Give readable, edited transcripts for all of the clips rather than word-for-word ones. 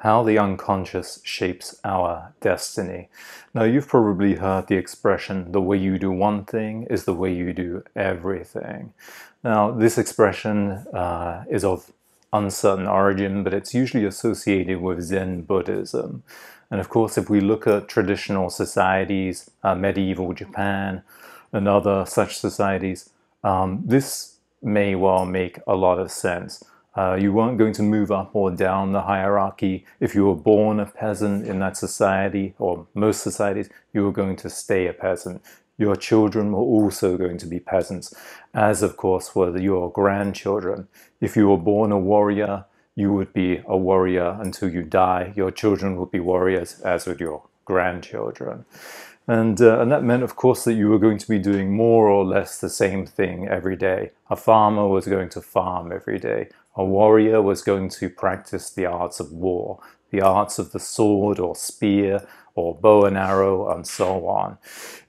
how the unconscious shapes our destiny. Now, you've probably heard the expression, the way you do one thing is the way you do everything. Now, this expression is of uncertain origin, but it's usually associated with Zen Buddhism. And of course, if we look at traditional societies, medieval Japan, and other such societies, this may well make a lot of sense. You weren't going to move up or down the hierarchy. If you were born a peasant in that society, or most societies, you were going to stay a peasant. Your children were also going to be peasants, as of course were your grandchildren. If you were born a warrior, you would be a warrior until you die. Your children would be warriors, as would your grandchildren. And that meant, of course, that you were going to be doing more or less the same thing every day. A farmer was going to farm every day. A warrior was going to practice the arts of war, the arts of the sword or spear or bow and arrow, and so on.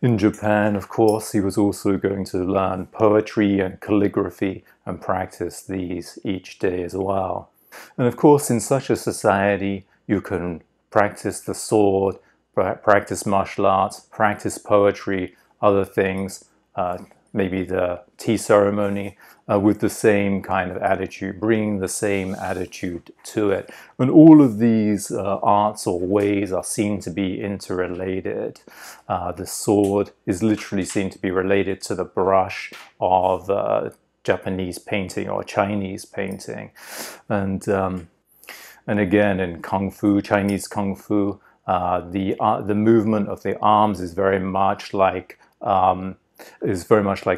In Japan, of course, he was also going to learn poetry and calligraphy and practice these each day as well. And of course, in such a society, you can practice the sword, practice martial arts, practice poetry, other things, maybe the tea ceremony, with the same kind of attitude, bringing the same attitude to it. And all of these arts or ways are seen to be interrelated. The sword is literally seen to be related to the brush of Japanese painting or Chinese painting. And again, in Kung Fu, Chinese Kung Fu, the movement of the arms is very much like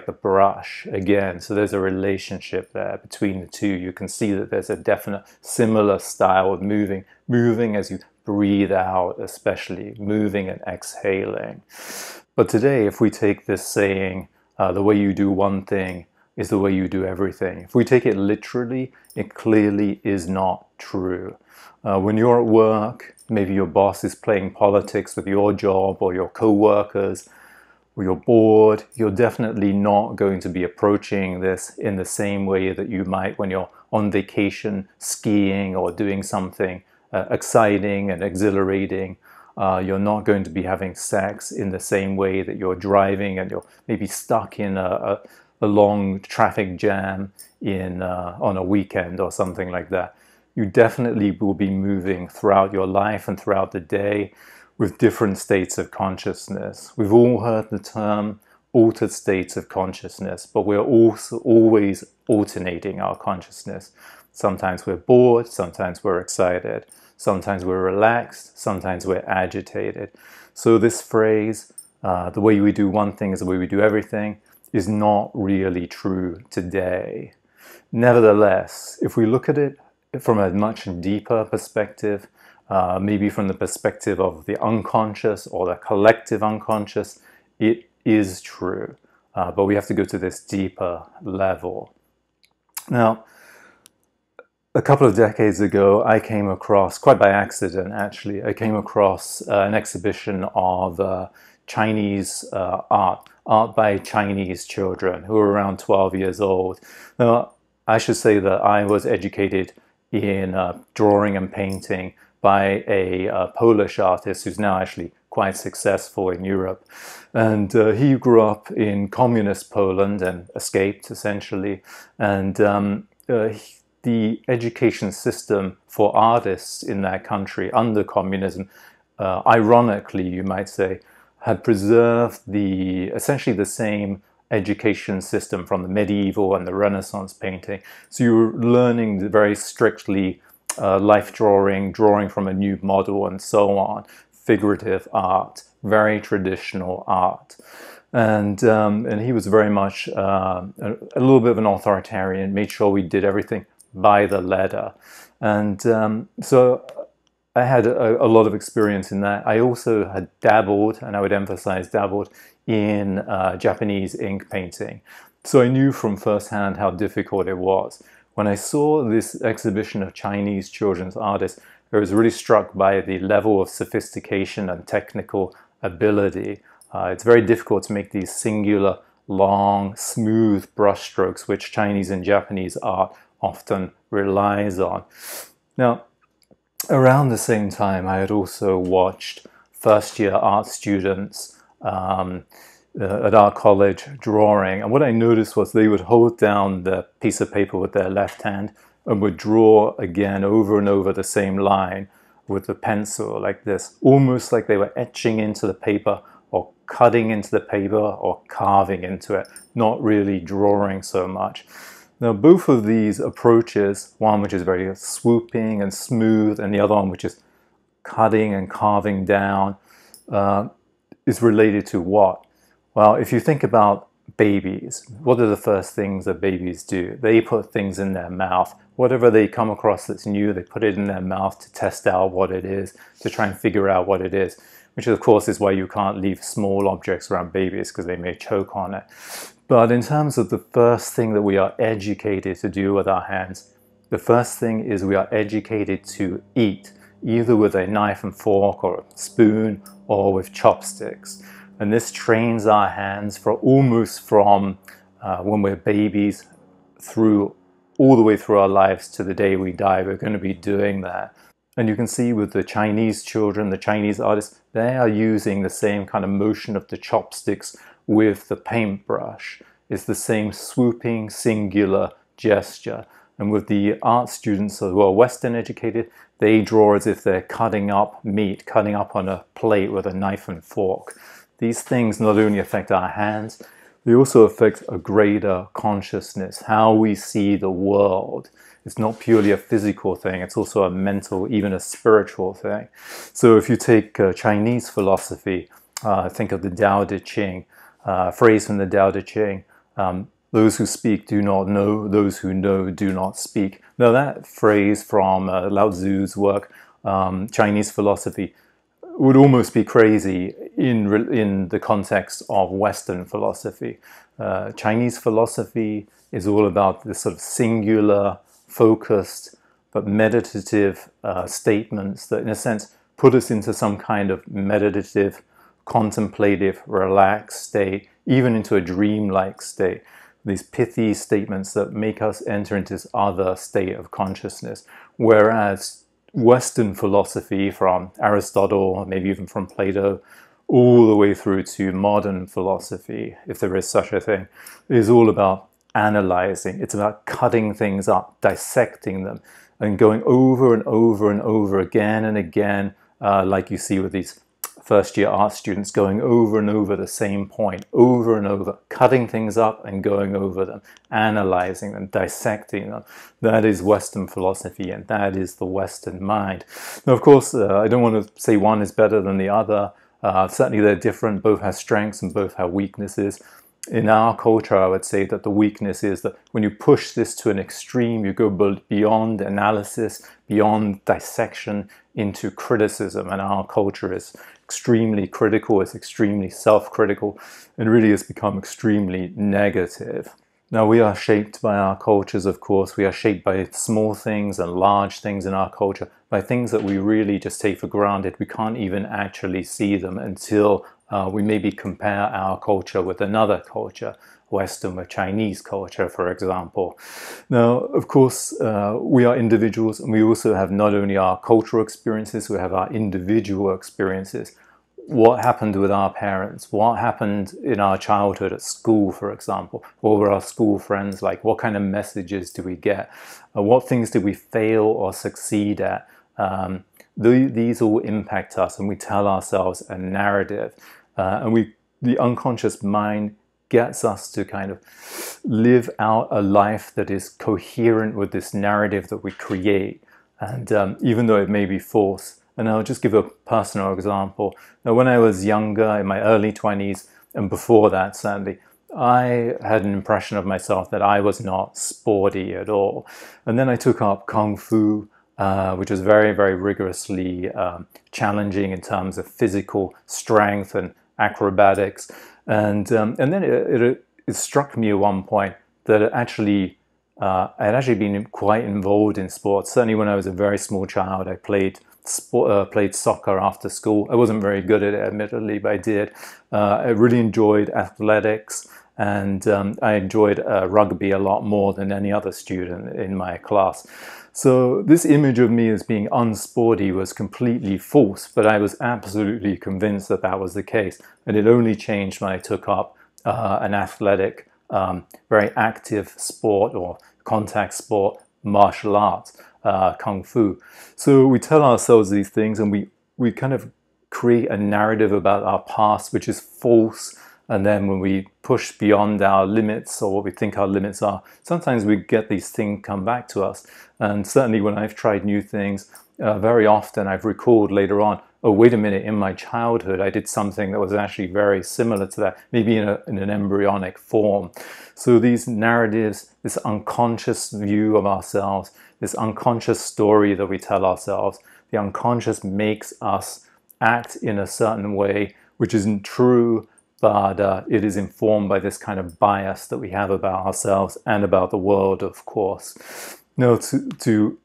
the brush again. So there's a relationship there between the two. You can see that there's a definite similar style of moving as you breathe out, especially moving and exhaling. But today, if we take this saying, the way you do one thing is the way you do everything, if we take it literally, it clearly is not true. When you're at work, maybe your boss is playing politics with your job or your co-workers, or you're bored, you're definitely not going to be approaching this in the same way that you might when you're on vacation, skiing, or doing something exciting and exhilarating. You're not going to be having sex in the same way that you're driving and you're maybe stuck in a long traffic jam on a weekend or something like that. You definitely will be moving throughout your life and throughout the day with different states of consciousness. We've all heard the term altered states of consciousness, but we're also always alternating our consciousness. Sometimes we're bored, sometimes we're excited, sometimes we're relaxed, sometimes we're agitated. So this phrase, the way we do one thing is the way we do everything, is not really true today. Nevertheless, if we look at it from a much deeper perspective, maybe from the perspective of the unconscious or the collective unconscious, it is true. But we have to go to this deeper level. Now, a couple of decades ago, I came across, quite by accident actually, I came across an exhibition of Chinese art by Chinese children who were around 12 years old. Now, I should say that I was educated in drawing and painting by a Polish artist who's now actually quite successful in Europe. And he grew up in communist Poland and escaped, essentially. And the education system for artists in that country under communism, ironically, you might say, had preserved essentially the same education system from the medieval and the Renaissance painting. So you were learning very strictly life drawing from a nude model and so on, figurative art, very traditional art. And he was very much a little bit of an authoritarian, made sure we did everything by the letter. And so I had a lot of experience in that. I also had dabbled, and I would emphasize dabbled, in Japanese ink painting. So I knew from firsthand how difficult it was. When I saw this exhibition of Chinese children's artists, I was really struck by the level of sophistication and technical ability. It's very difficult to make these singular, long, smooth brushstrokes, which Chinese and Japanese art often relies on. Now, around the same time, I had also watched first-year art students at our college drawing. And what I noticed was they would hold down the piece of paper with their left hand and would draw again over and over the same line with the pencil like this, almost like they were etching into the paper or cutting into the paper or carving into it, not really drawing so much. Now, both of these approaches, one which is very swooping and smooth, and the other one which is cutting and carving down, is related to what? Well, if you think about babies, what are the first things that babies do? They put things in their mouth. Whatever they come across that's new, they put it in their mouth to test out what it is, to try and figure out what it is, which of course is why you can't leave small objects around babies because they may choke on it. But in terms of the first thing that we are educated to do with our hands, the first thing is we are educated to eat, either with a knife and fork or a spoon or with chopsticks. And this trains our hands for almost from when we're babies through all the way through our lives to the day we die. We're going to be doing that. And you can see with the Chinese children, the Chinese artists, they are using the same kind of motion of the chopsticks with the paintbrush. It's the same swooping, singular gesture. And with the art students who are Western educated, they draw as if they're cutting up meat, cutting up on a plate with a knife and fork. These things not only affect our hands, they also affect a greater consciousness, how we see the world. It's not purely a physical thing, it's also a mental, even a spiritual thing. So if you take Chinese philosophy, think of the Tao Te Ching, phrase from the Tao Te Ching, those who speak do not know, those who know do not speak. Now that phrase from Lao Tzu's work, Chinese philosophy, would almost be crazy in the context of Western philosophy. Chinese philosophy is all about this sort of singular, focused, but meditative statements that in a sense put us into some kind of meditative, contemplative, relaxed state, even into a dreamlike state. These pithy statements that make us enter into this other state of consciousness. Whereas Western philosophy from Aristotle, maybe even from Plato, all the way through to modern philosophy, if there is such a thing, is all about analyzing. It's about cutting things up, dissecting them, and going over and over and over again and again, like you see with these first-year art students going over and over the same point, over and over, cutting things up and going over them, analyzing them, dissecting them. That is Western philosophy, and that is the Western mind. Now, of course, I don't want to say one is better than the other. Certainly they're different, both have strengths and both have weaknesses. In our culture, I would say that the weakness is that when you push this to an extreme, you go beyond analysis, beyond dissection, into criticism. And our culture is extremely critical, it's extremely self-critical, and really has become extremely negative. Now, we are shaped by our cultures, of course. We are shaped by small things and large things in our culture, by things that we really just take for granted. We can't even actually see them until we maybe compare our culture with another culture, Western with Chinese culture, for example. Now, of course, we are individuals, and we also have not only our cultural experiences, we have our individual experiences. What happened with our parents? What happened in our childhood at school, for example? What were our school friends like? What kind of messages do we get? What things did we fail or succeed at? These all impact us, and we tell ourselves a narrative. And the unconscious mind gets us to kind of live out a life that is coherent with this narrative that we create. And even though it may be false. And I'll just give a personal example. Now, when I was younger, in my early 20s, and before that, sadly, I had an impression of myself that I was not sporty at all. And then I took up Kung Fu, which was very, very rigorously challenging in terms of physical strength and acrobatics. And then it struck me at one point that I had actually been quite involved in sports. Certainly when I was a very small child, I played soccer after school. I wasn't very good at it, admittedly, but I did. I really enjoyed athletics, and I enjoyed rugby a lot more than any other student in my class. So this image of me as being unsporty was completely false, but I was absolutely convinced that that was the case. And it only changed when I took up an athletic, very active sport or contact sport, martial arts, kung fu. So we tell ourselves these things, and we kind of create a narrative about our past which is false. And then when we push beyond our limits or what we think our limits are, sometimes we get these things come back to us. And certainly when I've tried new things, very often I've recalled later on, oh, wait a minute, in my childhood, I did something that was actually very similar to that, maybe in an embryonic form. So these narratives, this unconscious view of ourselves, this unconscious story that we tell ourselves, the unconscious makes us act in a certain way, which isn't true, but it is informed by this kind of bias that we have about ourselves and about the world, of course. Now, to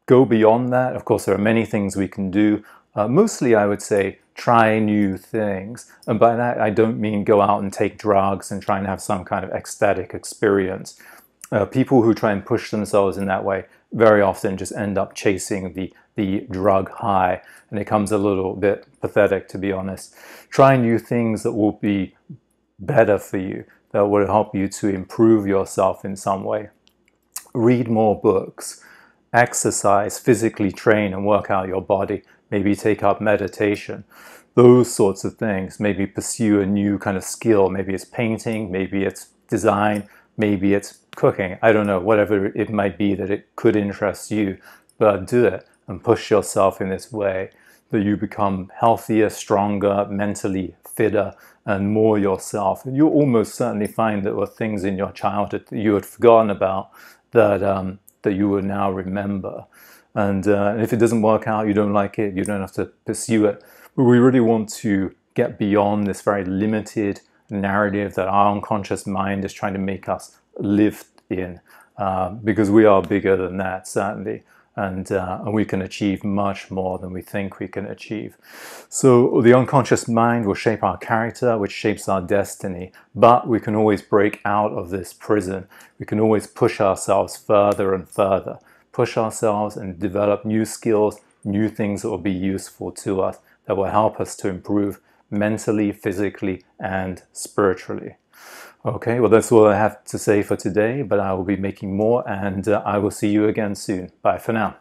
go beyond that, of course, there are many things we can do. Mostly, I would say, try new things. And by that, I don't mean go out and take drugs and try and have some kind of ecstatic experience. People who try and push themselves in that way very often just end up chasing the drug high, and it becomes a little bit pathetic, to be honest. Try new things that will be better for you, that will help you to improve yourself in some way. Read more books, exercise, physically train and work out your body, maybe take up meditation, those sorts of things. Maybe pursue a new kind of skill. Maybe it's painting, maybe it's design, maybe it's cooking. I don't know, whatever it might be that it could interest you, but do it and push yourself in this way that you become healthier, stronger, mentally fitter, and more yourself. And you'll almost certainly find that there were things in your childhood that you had forgotten about that you will now remember. And if it doesn't work out, you don't like it, you don't have to pursue it. But we really want to get beyond this very limited narrative that our unconscious mind is trying to make us live in, because we are bigger than that, certainly. And we can achieve much more than we think we can achieve. So the unconscious mind will shape our character, which shapes our destiny. But we can always break out of this prison. We can always push ourselves further and further. Push ourselves and develop new skills, new things that will be useful to us, that will help us to improve mentally, physically, and spiritually. Okay, well, that's all I have to say for today, but I will be making more, and I will see you again soon. Bye for now.